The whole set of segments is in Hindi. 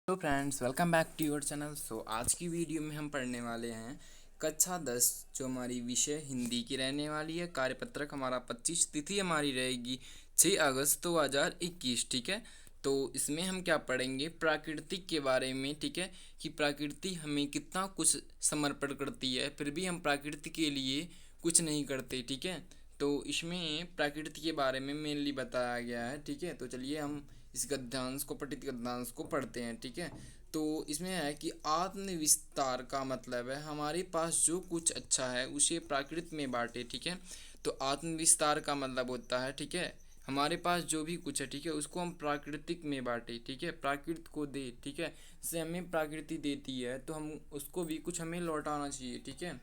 Hello friends, welcome back to your channel. आज की वीडियो में हम पढ़ने वाले हैं कक्षा 10, जो हमारी विषय हिंदी की रहने वाली है। कार्यपत्रक हमारा 25, तिथि हमारी रहेगी 6 अगस्त 2021। ठीक है, तो इसमें हम क्या पढ़ेंगे, प्राकृतिक के बारे में। ठीक है, कि प्रकृति हमें कितना कुछ समर्पण करती है, फिर भी हम प्रकृति के लिए कुछ नहीं करते। ठीक है, तो इसमें प्रकृति के बारे में मेनली बताया गया है। ठीक है, तो चलिए हम इस गद्यांश को, पठित गद्यांश को पढ़ते हैं। ठीक है, तो इसमें है कि आत्म विस्तार का मतलब है हमारे पास जो कुछ अच्छा है उसे प्रकृति में बांटे। ठीक है, तो आत्म विस्तार का मतलब होता है, ठीक है, हमारे पास जो भी कुछ है, ठीक है, उसको हम प्राकृतिक में बांटे। ठीक है, प्राकृत को दे। ठीक है, जैसे हमें प्रकृति देती है तो हम उसको भी कुछ हमें लौटाना चाहिए। ठीक है,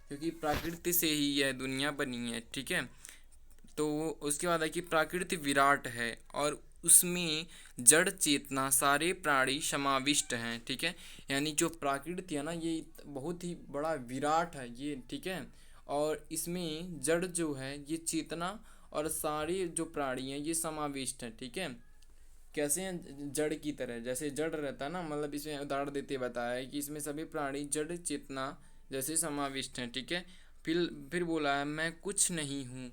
क्योंकि प्रकृति से ही यह दुनिया बनी है। ठीक है, तो उसके बाद है कि प्रकृति विराट है और उसमें जड़ चेतना सारे प्राणी समाविष्ट हैं। ठीक है, यानी जो प्रकृति है ना, ये बहुत ही बड़ा विराट है ये। ठीक है, और इसमें जड़ जो है ये चेतना और सारे जो प्राणी हैं ये समाविष्ट हैं। ठीक है, कैसे हैं, जड़ की तरह, जैसे जड़ रहता है ना, मतलब इसमें उदाहरण देते बताया है कि इसमें सभी प्राणी जड़ चेतना जैसे समाविष्ट हैं। ठीक है, फिर बोला है, मैं कुछ नहीं हूँ,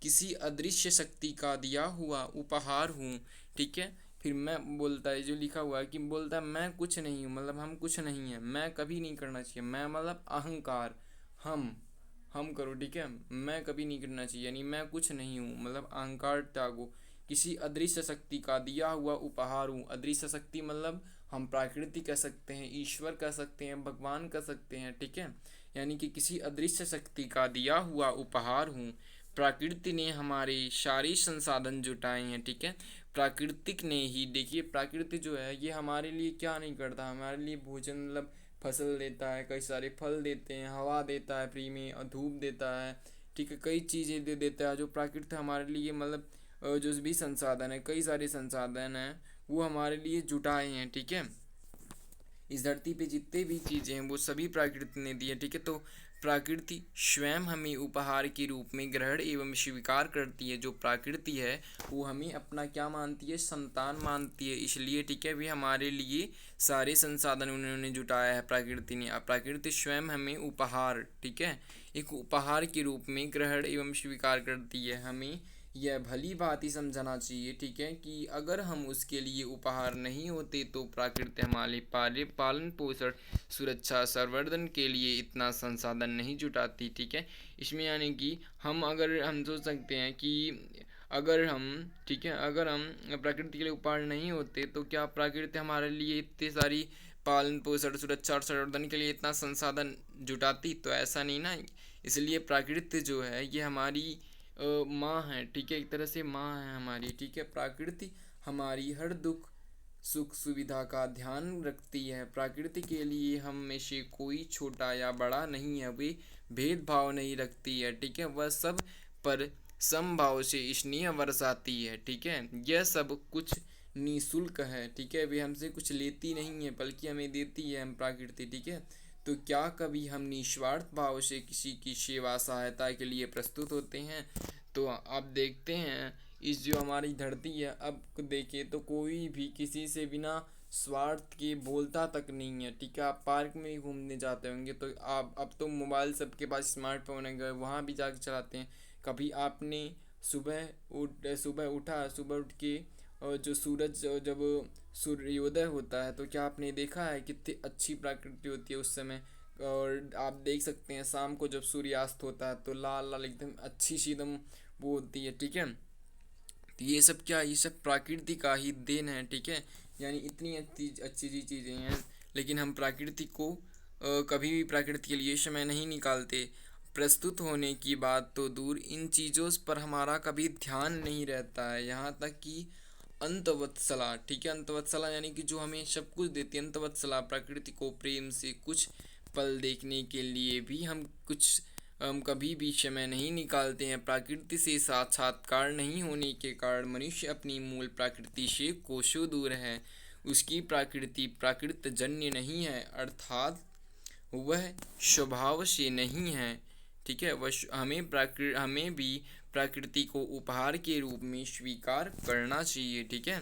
किसी अदृश्य शक्ति का दिया हुआ उपहार हूँ। ठीक है, फिर मैं बोलता है, जो लिखा हुआ है कि बोलता है मैं कुछ नहीं हूँ, मतलब हम कुछ नहीं है, मैं कभी नहीं करना चाहिए। मैं मतलब अहंकार, हम करो। ठीक है, मैं कभी नहीं करना चाहिए, यानी मैं कुछ नहीं हूँ, मतलब अहंकार त्यागो। किसी अदृश्य शक्ति का दिया हुआ उपहार हूँ। अदृश्य शक्ति मतलब हम प्रकृति कह सकते हैं, ईश्वर कह सकते हैं, भगवान कह सकते हैं। ठीक है, यानी कि किसी अदृश्य शक्ति का दिया हुआ उपहार हूँ। प्रकृति ने हमारे सारे संसाधन जुटाए हैं। ठीक है, प्राकृतिक ने ही, देखिए प्रकृति जो है ये हमारे लिए क्या नहीं करता, हमारे लिए भोजन मतलब फसल देता है, कई सारे फल देते हैं, हवा देता है फ्री में, और धूप देता है। ठीक है, कई चीज़ें दे देता है जो प्रकृति हमारे लिए, मतलब जो भी संसाधन है, कई सारे संसाधन हैं वो हमारे लिए जुटाए हैं। ठीक है, इस धरती पे जितने भी चीज़ें हैं वो सभी प्रकृति ने दी है। ठीक है, तो प्रकृति स्वयं हमें उपहार के रूप में ग्रहण एवं स्वीकार करती है। जो प्रकृति है वो हमें अपना क्या मानती है, संतान मानती है, इसलिए ठीक है भी हमारे लिए सारे संसाधन उन्होंने जुटाया है प्रकृति ने। अब प्रकृति स्वयं हमें उपहार, ठीक है, एक उपहार के रूप में ग्रहण एवं स्वीकार करती है। हमें यह भली भांति समझना चाहिए, ठीक है, कि अगर हम उसके लिए उपहार नहीं होते तो प्रकृति हमारे पालन पोषण सुरक्षा संवर्धन के लिए इतना संसाधन नहीं जुटाती। ठीक है, इसमें यानी कि हम सोच सकते हैं कि अगर हम, ठीक है, अगर हम प्रकृति के लिए उपहार नहीं होते तो क्या प्रकृति हमारे लिए इतनी सारी पालन पोषण सुरक्षा और संवर्धन के लिए इतना संसाधन जुटाती? तो ऐसा नहीं ना। इसलिए प्रकृति जो है ये हमारी माँ है। ठीक है, एक तरह से माँ है हमारी। ठीक है, प्रकृति हमारी हर दुख सुख सुविधा का ध्यान रखती है। प्रकृति के लिए हम में से कोई छोटा या बड़ा नहीं है, वे भेदभाव नहीं रखती है। ठीक है, वह सब पर समभाव से स्नेह बरसाती है। ठीक है, यह सब कुछ निःशुल्क है। ठीक है, वे हमसे कुछ लेती नहीं है बल्कि हमें देती है, हम प्रकृति। ठीक है, तो क्या कभी हम निस्वार्थ भाव से किसी की सेवा सहायता के लिए प्रस्तुत होते हैं? तो आप देखते हैं इस जो हमारी धरती है, अब देखिए तो कोई भी किसी से बिना स्वार्थ के बोलता तक नहीं है। ठीक है, आप पार्क में ही घूमने जाते होंगे तो आप, अब तो मोबाइल सबके पास स्मार्टफोन है, वहाँ भी जाके चलाते हैं। कभी आपने सुबह उठा, सुबह उठ के और जो सूरज, जब सूर्योदय होता है तो क्या आपने देखा है कितनी अच्छी प्रकृति होती है उस समय? और आप देख सकते हैं शाम को जब सूर्यास्त होता है तो लाल लाल एकदम अच्छी सी एकदम वो होती है। ठीक है, तो ये सब क्या, ये सब प्रकृति का ही देन है। ठीक है, यानी इतनी अच्छी अच्छी अच्छी चीज़ें हैं, लेकिन हम प्रकृति को कभी भी प्रकृति के लिए समय नहीं निकालते। प्रस्तुत होने की बात तो दूर, इन चीज़ों पर हमारा कभी ध्यान नहीं रहता है। यहाँ तक कि अंतवत्सला, ठीक है, अंतवत्सला यानी कि जो हमें सब कुछ देती है, अंतवत्सला प्रकृति को प्रेम से कुछ पल देखने के लिए भी हम कभी भी समय नहीं निकालते हैं। प्रकृति से साक्षात्कार नहीं होने के कारण मनुष्य अपनी मूल प्रकृति से कोसों दूर है। उसकी प्रकृति प्रकृतजन्य नहीं है, अर्थात वह स्वभाव से नहीं है। ठीक है, हमें भी प्रकृति को उपहार के रूप में स्वीकार करना चाहिए। ठीक है,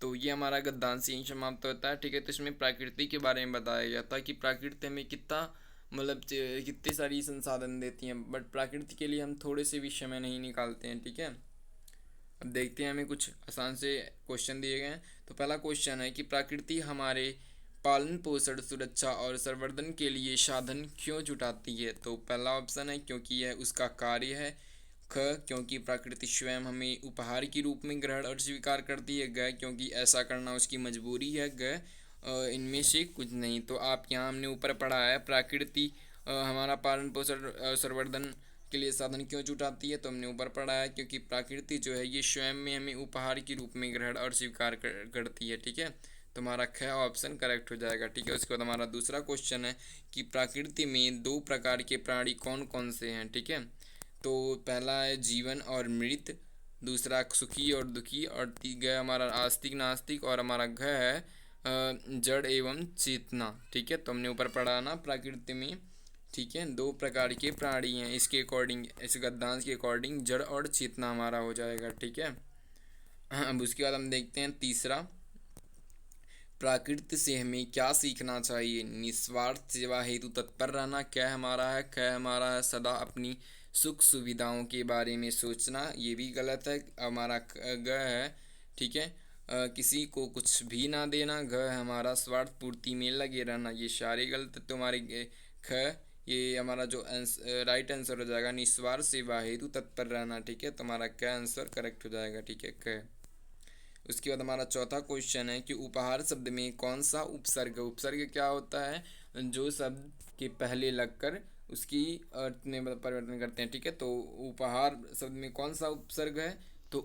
तो ये हमारा गद्यांश यहीं समाप्त होता है, ठीक है। तो इसमें प्रकृति के बारे में बताया गया था कि प्रकृति हमें कितना मतलब कितनी सारी संसाधन देती हैं, बट प्रकृति के लिए हम थोड़े से भी समय नहीं निकालते हैं, ठीक है। अब देखते हैं, हमें कुछ आसान से क्वेश्चन दिए गए हैं। तो पहला क्वेश्चन है कि प्रकृति हमारे पालन पोषण सुरक्षा और संवर्धन के लिए साधन क्यों जुटाती है। तो पहला ऑप्शन है क्योंकि यह उसका कार्य है। ख क्योंकि प्रकृति स्वयं हमें उपहार के रूप में ग्रहण और स्वीकार करती है। ग क्योंकि ऐसा करना उसकी मजबूरी है। ग इनमें से कुछ नहीं। तो आप यहाँ हमने ऊपर पढ़ा है प्रकृति हमारा पालन पोषण संवर्धन के लिए साधन क्यों जुटाती है। तो हमने ऊपर पढ़ा है क्योंकि प्रकृति जो है ये स्वयं में हमें उपहार के रूप में ग्रहण और स्वीकार करती है, ठीक है। तो हमारा ख ऑप्शन करेक्ट हो जाएगा, ठीक है। उसके बाद हमारा दूसरा क्वेश्चन है कि प्रकृति में दो प्रकार के प्राणी कौन कौन से हैं, ठीक है। तो पहला है जीवन और मृत, दूसरा सुखी और दुखी, और तीसरा हमारा आस्तिक नास्तिक, और हमारा घ है जड़ एवं चेतना, ठीक है। तो हमने ऊपर पढ़ा ना प्रकृति में, ठीक है, दो प्रकार के प्राणी हैं। इसके अकॉर्डिंग, इस गद्यांश के अकॉर्डिंग जड़ और चेतना हमारा हो जाएगा, ठीक है। अब उसके बाद हम देखते हैं तीसरा, प्रकृति से हमें क्या सीखना चाहिए। निस्वार्थ सेवा हेतु तत्पर रहना, क्या हमारा है। ख हमारा है सदा अपनी सुख सुविधाओं के बारे में सोचना, ये भी गलत है। हमारा ग है, ठीक है, किसी को कुछ भी ना देना। घ हमारा स्वार्थ पूर्ति में लगे रहना, ये सारे गलत। तो हमारे ख ये हमारा जो राइट आंसर हो जाएगा, निस्वार्थ सेवा हेतु तत्पर रहना, ठीक है। तो हमारा क आंसर करेक्ट हो जाएगा, ठीक है, क। उसके बाद हमारा चौथा क्वेश्चन है कि उपहार शब्द में कौन सा उपसर्ग। उपसर्ग क्या होता है, जो शब्द के पहले लगकर उसकी अर्थ में परिवर्तन करते हैं, ठीक है। तो उपहार शब्द में कौन सा उपसर्ग है, तो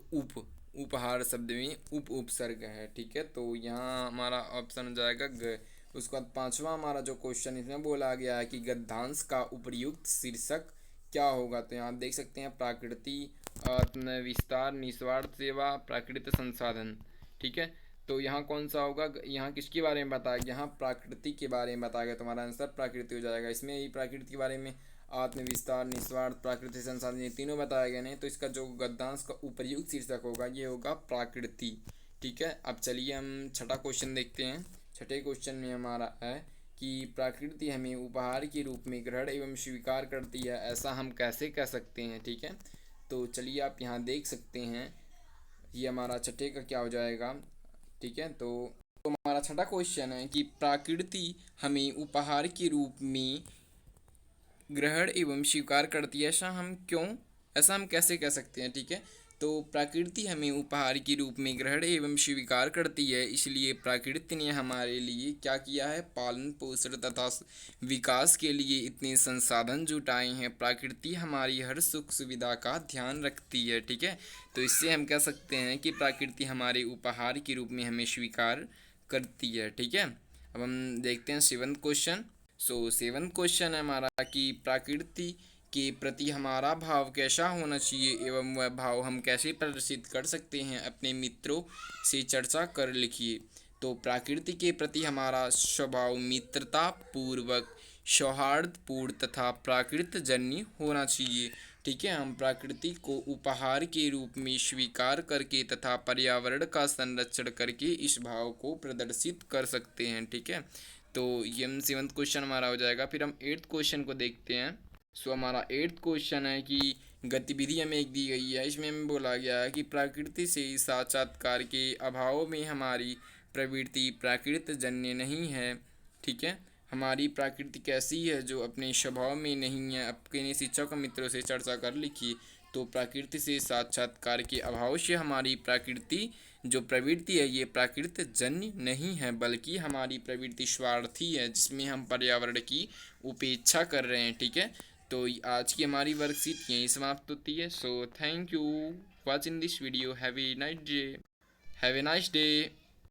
उपहार शब्द में उपसर्ग है, ठीक है। तो यहाँ हमारा ऑप्शन हो जाएगा ग। उसके बाद पांचवा हमारा जो क्वेश्चन इसमें बोला गया है कि गद्यांश का उपयुक्त शीर्षक क्या होगा। तो यहाँ आप देख सकते हैं प्रकृति, आत्म विस्तार, निस्वार्थ सेवा, प्राकृतिक संसाधन, ठीक है। तो यहाँ कौन सा होगा, यहाँ किसके बारे में बताया गया, यहाँ प्रकृति के बारे में बताया गया। तो हमारा आंसर प्रकृति हो जाएगा। इसमें ही प्रकृति के बारे में आत्म विस्तार, निस्वार्थ, प्राकृतिक संसाधन, ये तीनों बताए गए हैं। तो इसका जो गद्यांश का उपयुक्त शीर्षक होगा ये होगा प्रकृति, ठीक है। अब चलिए हम छठा क्वेश्चन देखते हैं। छठे क्वेश्चन में हमारा है कि प्रकृति हमें उपहार के रूप में ग्रहण एवं स्वीकार करती है, ऐसा हम कैसे कह सकते हैं, ठीक है। तो चलिए आप यहाँ देख सकते हैं, ये हमारा छठे का क्या हो जाएगा, ठीक है। तो हमारा छठा क्वेश्चन है कि प्रकृति हमें उपहार के रूप में ग्रहण एवं स्वीकार करती है, ऐसा हम कैसे कह सकते हैं, ठीक है। तो प्रकृति हमें उपहार के रूप में ग्रहण एवं स्वीकार करती है, इसलिए प्रकृति ने हमारे लिए क्या किया है, पालन पोषण तथा विकास के लिए इतने संसाधन जुटाए हैं। प्रकृति हमारी हर सुख सुविधा का ध्यान रखती है, ठीक है। तो इससे हम कह सकते हैं कि प्रकृति हमारे उपहार के रूप में हमें स्वीकार करती है, ठीक है। अब हम देखते हैं सेवंथ क्वेश्चन। सेवंथ क्वेश्चन है हमारा कि प्रकृति के प्रति हमारा भाव कैसा होना चाहिए एवं वह भाव हम कैसे प्रदर्शित कर सकते हैं, अपने मित्रों से चर्चा कर लिखिए। तो प्रकृति के प्रति हमारा स्वभाव मित्रता पूर्वक, सौहार्दपूर्ण तथा प्राकृतजन्य होना चाहिए, ठीक है। हम प्रकृति को उपहार के रूप में स्वीकार करके तथा पर्यावरण का संरक्षण करके इस भाव को प्रदर्शित कर सकते हैं, ठीक है। तो ये हम सेवंथ क्वेश्चन हमारा हो जाएगा। फिर हम एट्थ क्वेश्चन को देखते हैं। हमारा एट्थ क्वेश्चन है कि गतिविधि हमें एक दी गई है, इसमें हमें बोला गया है कि प्रकृति से साक्षात्कार के अभाव में हमारी प्रवृत्ति प्राकृतजन्य नहीं है, ठीक है। हमारी प्रकृति कैसी है, जो अपने स्वभाव में नहीं है। अपने शिक्षक मित्रों से चर्चा कर लिखिए। तो प्रकृति से साक्षात्कार के अभाव से हमारी प्रकृति जो प्रवृत्ति है ये प्राकृतजन्य नहीं है, बल्कि हमारी प्रवृत्ति स्वार्थी है, जिसमें हम पर्यावरण की उपेक्षा कर रहे हैं, ठीक है। तो आज की हमारी वर्कशीट यहीं समाप्त होती है। So thank you watching this video. Have a nice day.